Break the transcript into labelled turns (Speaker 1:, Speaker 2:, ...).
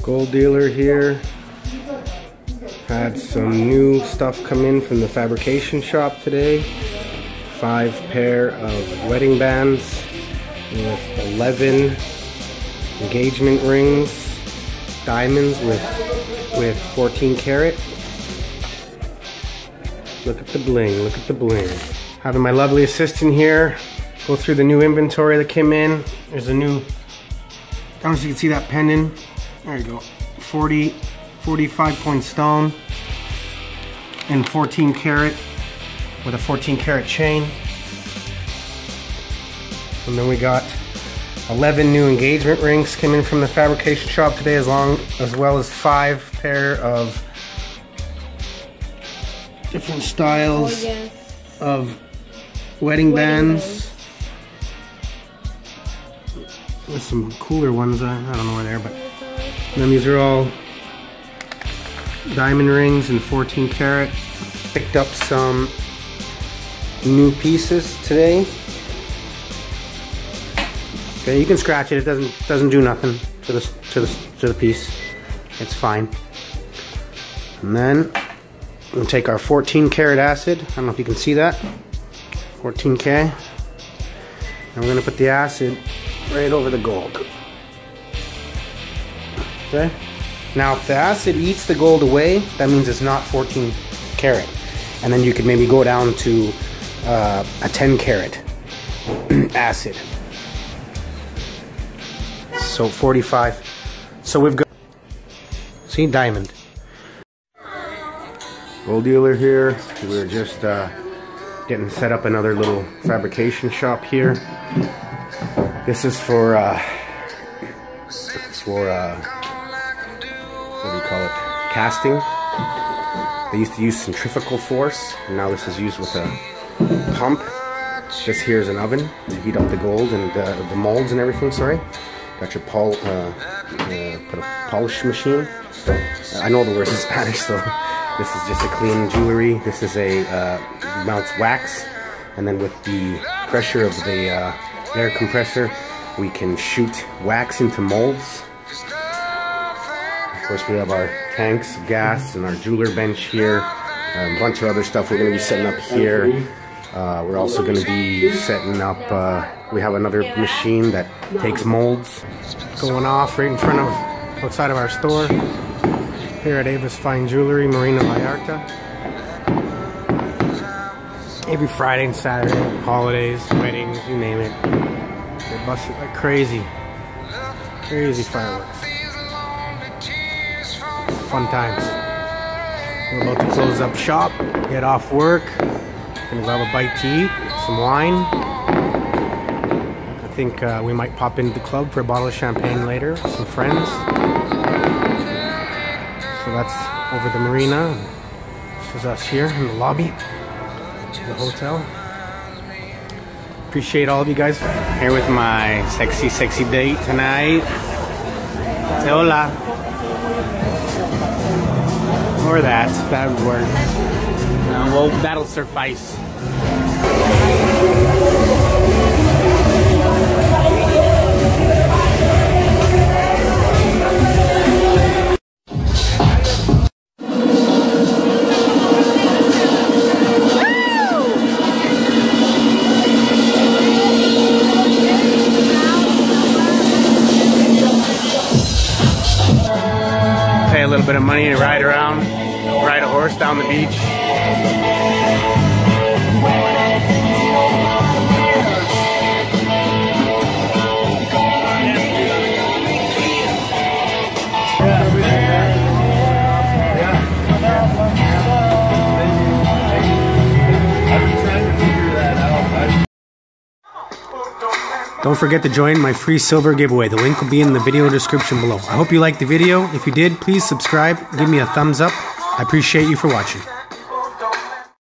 Speaker 1: Gold dealer here. Had some new stuff come in from the fabrication shop today. 5 pair of wedding bands with 11 engagement rings, diamonds with 14 karat. Look at the bling, look at the bling. Having my lovely assistant here go through the new inventory that came in. There's a new, I don't know if you can see that pendant. There you go. 45 point stone and 14 karat with a 14 karat chain. And then we got 11 new engagement rings came in from the fabrication shop today, as well as 5 pair of different styles of wedding bands. There's some cooler ones, I don't know where they are, but and then these are all diamond rings and 14 karat. Picked up some new pieces today. Okay, you can scratch it. It doesn't do nothing to the piece. It's fine. And then we'll take our 14 karat acid. I don't know if you can see that. 14K. And we're gonna put the acid right over the gold. Okay. Now, if the acid eats the gold away, that means it's not 14 karat. And then you could maybe go down to a 10 karat acid. So 45. So we've got, see, diamond. Gold dealer here. We're just getting set up another little fabrication shop here. This is for what do you call it? Casting. They used to use centrifugal force, and now this is used with a pump. This here is an oven to heat up the gold and the molds and everything. Sorry, got your put a polish machine. I know the words in Spanish, so this is just a clean jewelry. This is a mounts wax, and then with the pressure of the air compressor, we can shoot wax into molds. Of course, we have our tanks of gas and our jeweler bench here. A bunch of other stuff we're going to be setting up here. We're also going to be setting up, we have another machine that takes molds. Going off right in front of, outside of our store. Here at Ava's Fine Jewelry, Marina Vallarta. Every Friday and Saturday, holidays, weddings, you name it. They bust it like crazy. Crazy fireworks. Fun times. We're about to close up shop, get off work, gonna go have a bite to eat, get some wine. I think we might pop into the club for a bottle of champagne later, with some friends. So that's over the marina. This is us here in the lobby of the hotel. Appreciate all of you guys. Here with my sexy date tonight. Say hola. Or that would work. Well, that'll suffice. Pay a little bit of money to ride around, ride a horse down the beach. Don't forget to join my free silver giveaway. The link will be in the video description below. I hope you liked the video. If you did, please subscribe, give me a thumbs up. I appreciate you for watching.